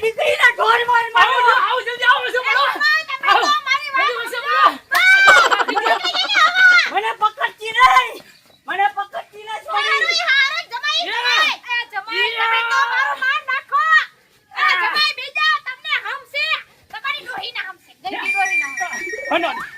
દીકરીના ઢોર માર મારો આવો જલ્દી આવો છે બોલો મને પકડતી નહીં મને પકડતી નહીં છોડી હારે જમાઈ જમાઈ તમે તો મારો માર નાખો જમાઈ બીજા તમને હમસે તમારી ડોહી ના હમસે ગઈ ડોહી ના